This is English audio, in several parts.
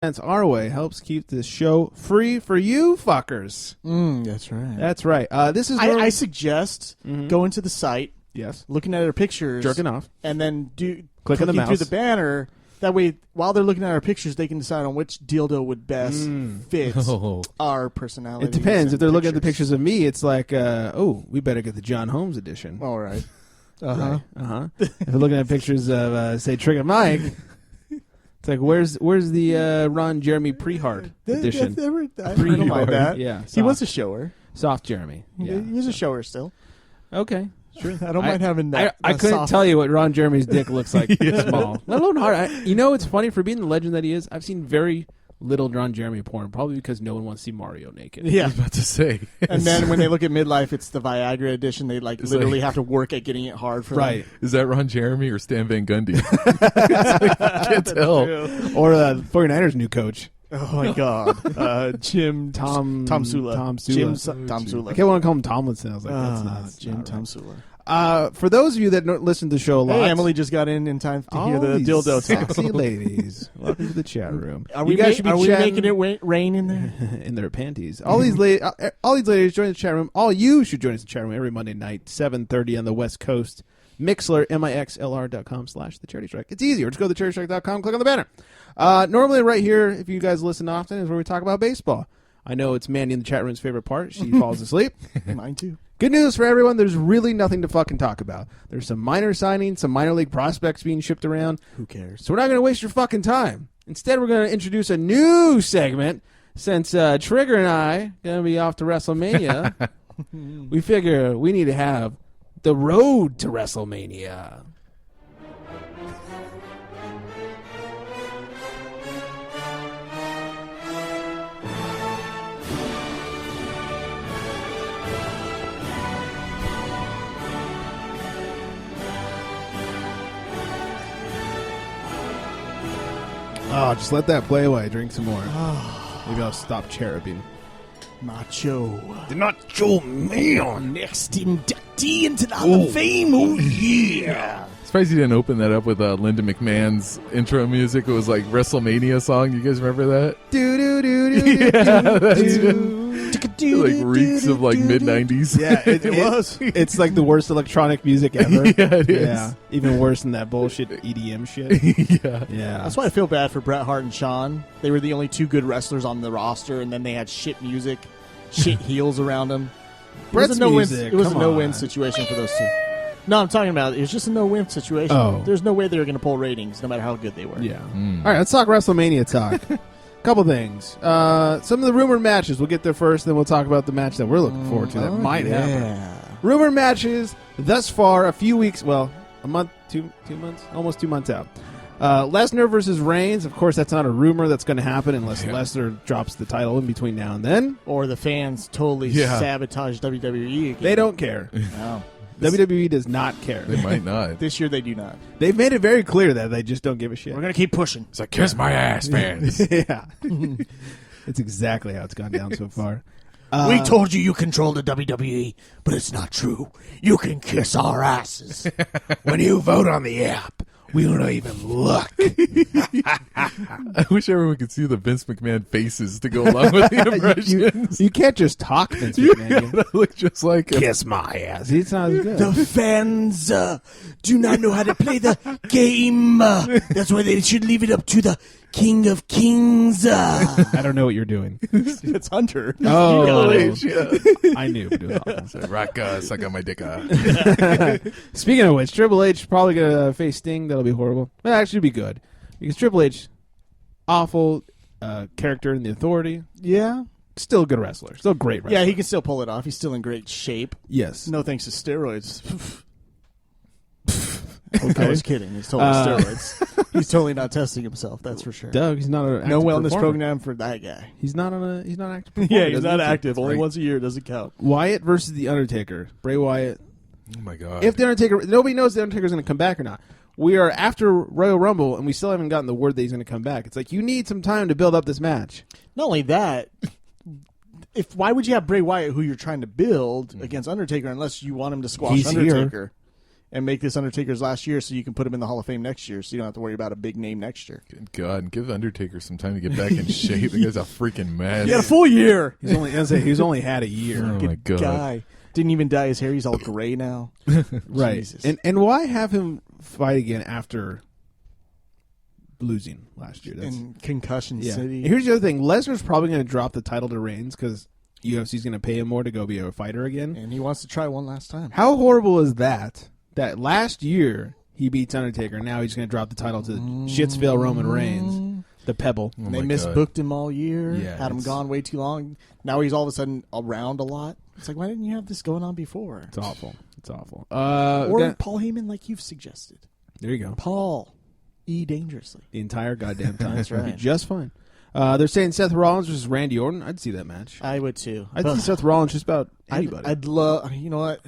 our way helps keep this show free for you fuckers. That's right. That's right. This is I suggest going to the site, yes, looking at our pictures, jerking off, and then clicking the mouse through the banner. That way, while they're looking at our pictures, they can decide on which dildo would best fit our personality. It depends. If they're looking at the pictures of me, it's like, we better get the John Holmes edition. All right. Right. If they're looking at pictures of, say, Trigger Mike, it's like, where's the Ron Jeremy Prehart edition? I don't mind that. Yeah, he was a shower. Soft Jeremy. Yeah, he's a shower still. Okay. Sure. I don't mind having that. I couldn't tell you what Ron Jeremy's dick looks like small. Let alone hard. It's funny, for being the legend that he is, I've seen very little Ron Jeremy porn, probably because no one wants to see Mario naked. Yeah, I was about to say. And then when they look at midlife, it's the Viagra edition. They literally have to work at getting it hard for them. Is that Ron Jeremy or Stan Van Gundy? I can't tell. Or 49ers new coach. Oh my God, Tom Sula. Tom Sula. I can't want to call him Tomlinson. I was like, that's not Jim not Tom right. Sula. For those of you that don't listen to the show a lot, hey, Emily just got in time to hear the dildo talk. Sexy ladies, welcome to the chat room. Are we making it rain in there? In their panties. All these ladies join the chat room. All you should join us in the chat room every Monday night, 7:30 on the West Coast. Mixlr, mixlr.com/the Charity Strike. It's easier. Just go to thecharitystrike.com, click on the banner. Normally right here, if you guys listen often, is where we talk about baseball. I know it's Mandy in the chat room's favorite part. She falls asleep. Mine too. Good news for everyone. There's really nothing to fucking talk about. There's some minor signings, some minor league prospects being shipped around. Who cares? So we're not going to waste your fucking time. Instead, we're going to introduce a new segment. Since Trigger and I going to be off to WrestleMania, we figure we need to have the road to WrestleMania. Oh, just let that play while I drink some more. Maybe I'll stop cherubing. Macho. The Nacho Man. Next inductee into the Hall of Fame. Oh, yeah. Surprised you didn't open that up with Linda McMahon's intro music. It was like WrestleMania song. You guys remember that? Like reeks of like mid-90s. Yeah, it was. It's like the worst electronic music ever. Yeah, it is. Yeah, even worse than that bullshit EDM shit. Yeah. That's why I feel bad for Bret Hart and Shawn. They were the only two good wrestlers on the roster, and then they had shit music, shit heels around them. Bret's music. It was a no-win situation for those two. No, I'm talking about it was just a no-win situation. Oh. There's no way they were going to pull ratings, no matter how good they were. Yeah. All right, let's talk WrestleMania talk. Couple things. Some of the rumored matches. We'll get there first, then we'll talk about the match that we're looking forward to that might happen. Rumored matches thus far, a few weeks, well, a month, two months, almost 2 months out. Lesnar versus Reigns. Of course, that's not a rumor that's going to happen unless Lesnar drops the title in between now and then. Or the fans totally sabotage WWE again. They don't care. No. WWE does not care. They might not. This year they do not. They've made it very clear that they just don't give a shit. We're going to keep pushing. It's like, kiss my ass, fans. Yeah. It's exactly how it's gone down so far. We told you control the WWE, but it's not true. You can kiss our asses. When you vote on the app, we don't even look. I wish everyone could see the Vince McMahon faces to go along with the impressions. You can't just talk Vince McMahon. That look just like him. Kiss my ass. He sounds good. The fans do not know how to play the game. That's why they should leave it up to the King of Kings. I don't know what you're doing. It's Hunter. Oh, Yeah. I knew. It was awful. Rock suck on my dick. Speaking of which, Triple H probably going to face Sting. That'll be horrible. But actually it'll be good. Because Triple H, awful character in the Authority. Yeah. Still a good wrestler. Still a great wrestler. Yeah, he can still pull it off. He's still in great shape. Yes. No thanks to steroids. Okay. I was kidding. He's totally steroids. He's totally not testing himself. That's for sure. Doug, he's not an active no wellness performer. program for that guy. He's not active. Performer. Yeah, he's not active. It's Only great. once a year. Doesn't count. Wyatt versus the Undertaker. Bray Wyatt. Oh my god! If the Undertaker, nobody knows the Undertaker's going to come back or not. We are after Royal Rumble, and we still haven't gotten the word that he's going to come back. It's like you need some time to build up this match. Not only that, why would you have Bray Wyatt, who you're trying to build, against Undertaker unless you want him to squash He's Undertaker? here. and make this Undertaker's last year so you can put him in the Hall of Fame next year so you don't have to worry about a big name next year. Good God, and give Undertaker some time to get back in shape. The guy's a freaking mess. He had a full year. He's only had a year. Oh, my God. Guy. Didn't even dye his hair. He's all gray now. Right. Jesus. And why have him fight again after losing last year? In Concussion City. Here's the other thing. Lesnar's probably going to drop the title to Reigns because UFC's going to pay him more to go be a fighter again. And he wants to try one last time. How horrible is that? That last year he beats Undertaker. Now he's going to drop the title to Shitsville Roman Reigns, the Pebble. Oh They my misbooked him all year. Yeah, had him gone way too long. Now he's all of a sudden around a lot. It's like, why didn't you have this going on before? It's awful. It's awful. Or Paul Heyman, like you've suggested. There you go. Paul, dangerously. The entire goddamn time. That's right. Just fine. They're saying Seth Rollins versus Randy Orton. I'd see that match. I would too. I'd see Seth Rollins just about anybody. I'd love. You know what?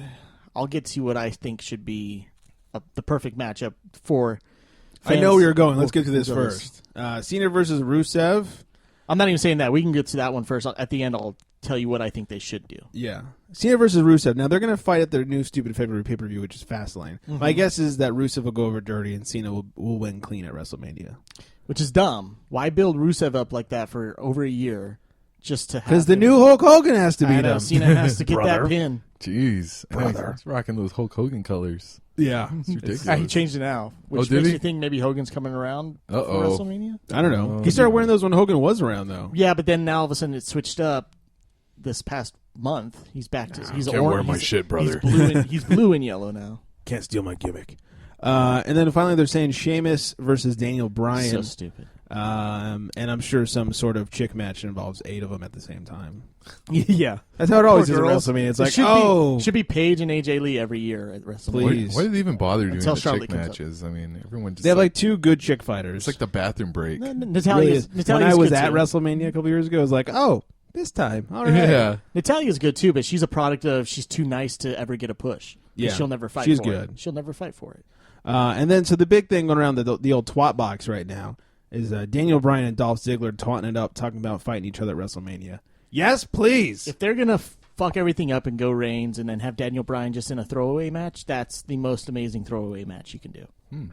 I'll get to what I think should be the perfect matchup for. I know where you're going. Let's We'll get to this go first. Cena versus Rusev. I'm not even saying that. We can get to that one first. At the end, I'll tell you what I think they should do. Yeah. Cena versus Rusev. Now, they're going to fight at their new stupid February pay-per-view, which is Fastlane. My guess is that Rusev will go over dirty and Cena will win clean at WrestleMania. Which is dumb. Why build Rusev up like that for over a year just to have Because the him- new Hulk Hogan has to I beat know, him. Cena has to get that Brother. pin. Jeez. Brother. He's rocking those Hulk Hogan colors. Yeah. It's ridiculous. He changed it now, which did makes he? me think maybe Hogan's coming around for Uh-oh. WrestleMania. I don't know. He started wearing those when Hogan was around, though. Yeah, but then now all of a sudden it switched up. This past month, he's back to he's can't orange. wear my he's- shit, brother. He's blue and yellow now. Can't steal my gimmick. And then finally they're saying Sheamus versus Daniel Bryan. So stupid. And I'm sure some sort of chick match involves 8 of them at the same time. Yeah, That's how it always is Poor at girls. WrestleMania. It's It like, should be Paige and AJ Lee every year at WrestleMania. Please. Why do they even bother doing Until the Charlotte chick comes up. matches? I mean, everyone just they have like 2 good chick fighters. it's like the bathroom break. Natalia's when I was good at too. WrestleMania a couple years ago, I was like, oh, this time. All right. Yeah. Natalia's good too, but she's a product of she's too nice to ever get a push. Yeah. She'll never fight. She's for good. It. She'll never fight for it. And then, so the big thing going around the old twat box right now is Daniel Bryan and Dolph Ziggler taunting it up, talking about fighting each other at WrestleMania. Yes, please. If they're gonna fuck everything up and go Reigns and then have Daniel Bryan just in a throwaway match, that's the most amazing throwaway match you can do.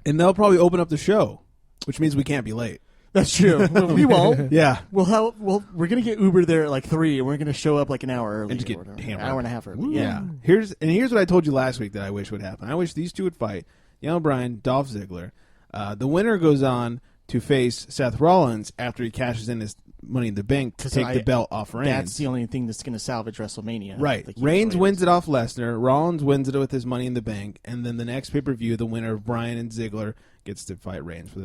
And they'll probably open up the show, which means we can't be late. That's true. We won't. Yeah. We're gonna get Uber there at like 3, and we're gonna show up like an hour early. And just or get whatever. hammered. An hour and a half early. Yeah. Here's what I told you last week that I wish would happen. I wish these two would fight. Daniel Bryan, Dolph Ziggler. The winner goes on to face Seth Rollins after he cashes in his Money in the Bank to take the belt off Reigns. That's the only thing that's gonna salvage WrestleMania. Right. They keep Reigns playing wins it off Lesnar. Rollins wins it with his Money in the Bank, and then the next pay-per-view, the winner of Bryan and Ziggler gets to fight Reigns for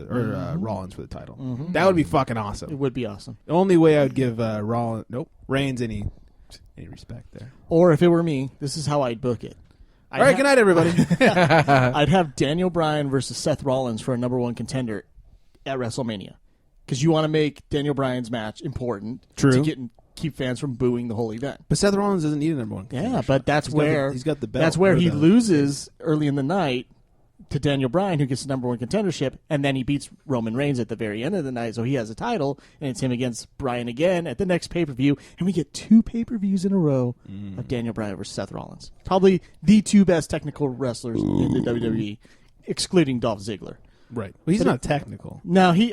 Rollins for the title. That would be fucking It awesome. would be awesome. The only way I would give Reigns any respect there. Or if it were me, this is how I'd book it. All right, good night, everybody. I'd have Daniel Bryan versus Seth Rollins for a #1 contender at WrestleMania, because you want to make Daniel Bryan's match important. True. To keep fans from booing the whole event. But Seth Rollins doesn't need a #1. Yeah, but that's where he's got the belt. That's where Or he the- loses early in the night to Daniel Bryan, who gets the #1 contendership, and then he beats Roman Reigns at the very end of the night, so he has a title, and it's him against Bryan again at the next pay-per-view, and we get 2 pay-per-views in a row of Daniel Bryan versus Seth Rollins. Probably the 2 best technical wrestlers in the WWE, excluding Dolph Ziggler. Right. Well, he's not technical. No, he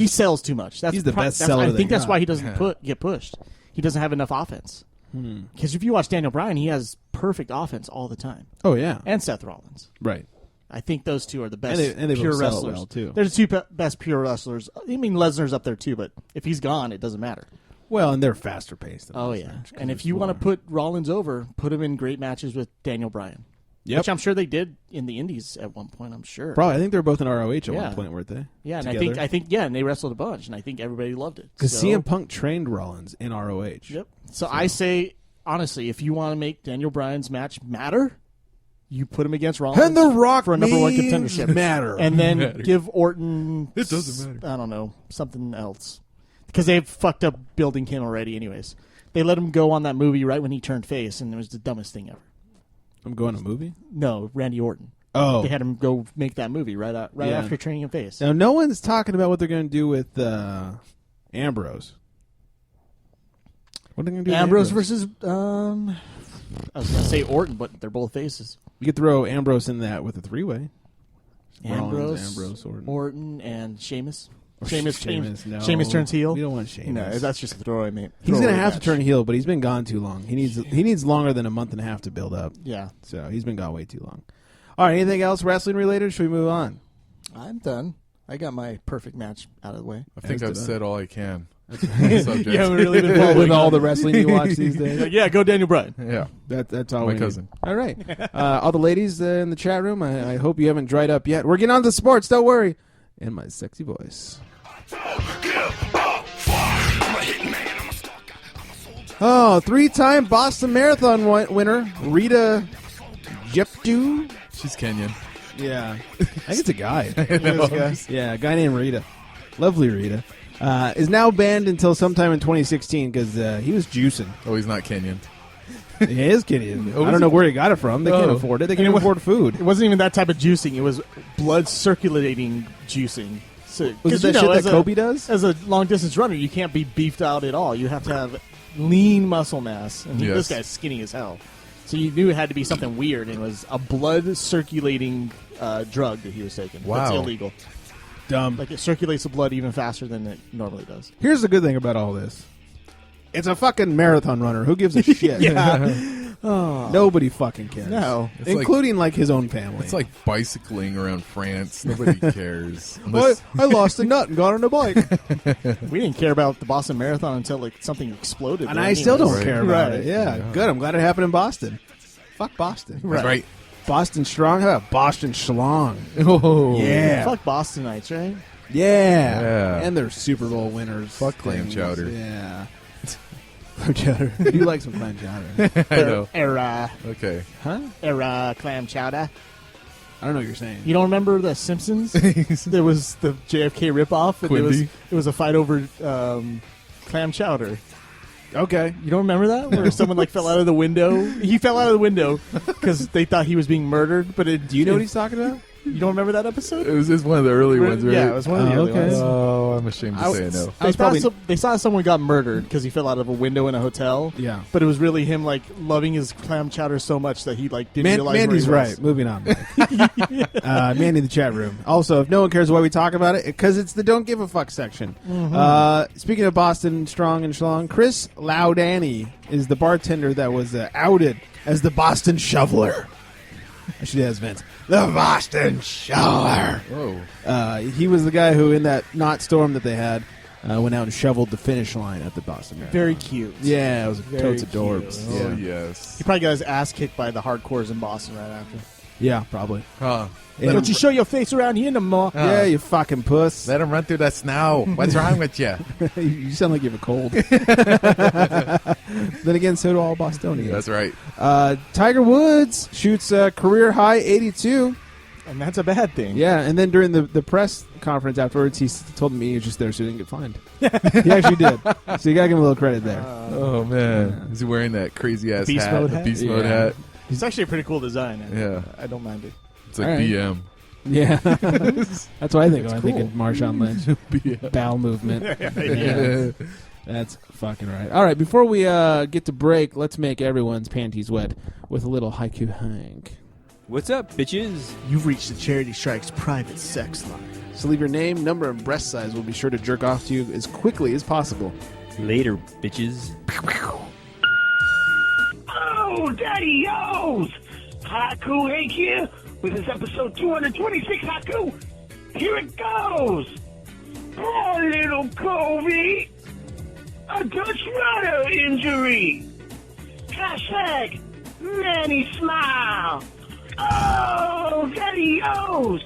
sells too much. That's he's the best seller I they think that's got. why he doesn't get pushed. He doesn't have enough offense. Because if you watch Daniel Bryan, he has perfect offense all the time, Oh, yeah. and Seth Rollins. Right. I think those 2 are the best And they pure both sell it wrestlers. well, too. They're the 2 best pure wrestlers. I mean, Lesnar's up there too, but if he's gone, it doesn't matter. Well, and they're faster paced. Than Oh Lesnar, yeah, just 'cause and if there's you want to more. put Rollins over, put him in great matches with Daniel Bryan, Yep. which I'm sure they did in the Indies at one point. I'm sure. Probably. I think they were both in ROH at Yeah. one point, weren't they? Yeah, and Together? I think yeah, and they wrestled a bunch, and I think everybody loved it. Because So- CM Punk trained Rollins in ROH. Yep. So I say honestly, if you want to make Daniel Bryan's match matter, you put him against Rollins And The Rock for a #1 means contendership matter. and then give Orton. It doesn't matter. I don't know, something else, because they've fucked up building him already. Anyways, they let him go on that movie right when he turned face, and it was the dumbest thing ever. I'm going to a movie? No, Randy Orton. Oh. They had him go make that movie right Yeah. after turning him face. Now, no one's talking about what they're going to do with Ambrose. What are they going to do Ambrose with versus I was going to say Orton, but they're both faces. You could throw Ambrose in that with a 3-way. Ambrose, Orton, and Sheamus. Sheamus no. turns heel. We don't want Sheamus. No, that's just a throwaway mate. He's going to have to turn heel, but he's been gone too long. He needs longer than a month and a half to build up. Yeah. So he's been gone way too long. All right, anything else wrestling related? Should we move on? I'm done. I got my perfect match out of the way. I think I've said all I can. You haven't really been following with all the wrestling you watch these days. Yeah, go Daniel Bryan. Yeah. That's all My we cousin. need. All right. All the ladies in the chat room, I hope you haven't dried up yet. We're getting on to sports, don't worry. In my sexy voice. Oh, 3-time Boston Marathon winner, Rita Jeptu. She's Kenyan. Yeah. I think it's a guy. know. Yeah, a guy named Rita. Lovely Rita. Is now banned until sometime in 2016 because he was juicing. Oh, he's not Kenyan. He is Kenyan. Oh, I don't know where he got it from. They can't afford it. They can't afford food. It wasn't even that type of juicing. It was blood circulating juicing. So, Was it that shit that Kobe does? As a long-distance runner, you can't be beefed out at all. You have to have lean muscle mass. And this guy's skinny as hell. So you knew it had to be something weird, and it was a blood-circulating drug that he was taking. Wow. That's illegal. Dumb. Like, it circulates the blood even faster than it normally does. Here's the good thing about all this. It's a fucking marathon runner. Who gives a shit? Nobody fucking cares. No. Including, like, his own family. It's like bicycling around France. Nobody cares. I lost a nut and got on a bike. We didn't care about the Boston Marathon until like something exploded. And there I still don't Right. care about Right. it. Yeah, good. I'm glad it happened in Boston. Fuck Boston. That's right. Boston strong. How about Boston schlong? Oh. Yeah. Fuck Bostonites, right? Yeah. And they're Super Bowl winners. Fuck clam chowder. Yeah. Clam chowder. You like some clam chowder. I know. Era Okay. Huh? clam chowder. I don't know what you're saying. You don't remember The Simpsons? There was the JFK ripoff, and it was a fight over clam chowder. Okay. You don't remember that? Where someone like fell out of the window? He fell out of the window because they thought he was being murdered. But Do you know what he's talking about? You don't remember that episode? It was just one of the early ones, right? Yeah, it was one of the early ones. Oh, I'm ashamed to say I know. They thought someone got murdered because he fell out of a window in a hotel. Yeah. But it was really him like loving his clam chowder so much that he like didn't realize Mandy's where he was. right. Moving on. Mandy in the chat room. Also, if no one cares why we talk about it, because it's the don't give a fuck section. Speaking of Boston strong and schlong, Chris Laudani is the bartender that was outed as the Boston shoveler. I should ask Vince. The Boston shoveler. Whoa. He was the guy who, in that not storm that they had, went out and shoveled the finish line at the Boston Marathon. Very cute. Yeah, it was Very totes adorbs. Oh, Yeah. yes. He probably got his ass kicked by the hardcores in Boston right after. Yeah, probably. Huh. Don't you show your face around here no more? Yeah, you fucking puss. Let him run through the snow. What's wrong with you? You sound like you have a cold. Then again, so do all Bostonians. That's right. Tiger Woods shoots a career high 82. And that's a bad thing. Yeah, and then during the press conference afterwards, he told me he was just there so he didn't get fined. He actually did. So you got to give him a little credit there. Oh, man. Is he wearing that crazy ass Beast hat? mode The hat? Beast mode Yeah. hat. It's actually a pretty cool design. Yeah. I don't mind it. It's like All right. BM. Yeah. That's what I think of. I think cool. of Marshawn Lynch. BM. Bowel movement. Yeah. That's fucking right. All right, before we get to break, let's make everyone's panties wet with a little haiku Hank. What's up, bitches? You've reached the Charity Strike's private sex line. So leave your name, number, and breast size. We'll be sure to jerk off to you as quickly as possible. Later, bitches. Oh, Daddy Yo's! Haiku Hank here with this episode 226 Haiku. Here it goes! Poor little Kobe! A Dutch rudder injury! Hashtag Manny Smile! Oh, Daddy Yo's!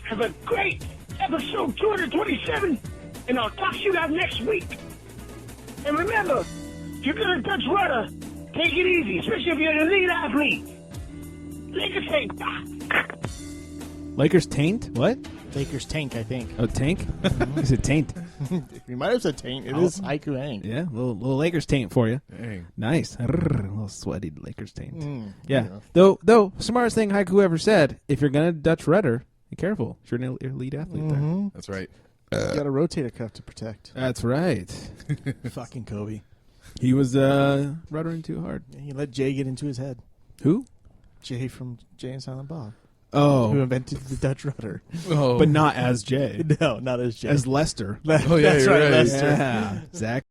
Have a great episode 227, and I'll talk to you guys next week. And remember, if you're gonna Dutch rudder, take it easy, especially if you're an elite athlete. Lakers tank. Lakers taint? What? Lakers tank, I think. Oh, tank? You said taint. You might have said taint. It is Haiku Hank. Yeah, little Lakers taint for you. Dang. Nice. A little sweaty Lakers taint. Yeah. yeah. Though, smartest thing Haiku ever said, if you're going to Dutch rudder, be careful. You're an elite athlete there. That's right. You got a rotator cuff to protect. That's right. Fucking Kobe. He was ruddering too hard. He let Jay get into his head. Who? Jay from Jay and Silent Bob, who Oh, invented the Dutch rudder. Oh. but not as Jay. No, not as Jay. As Lester. Oh, yeah, That's you're right, right. Lester. Yeah. Zach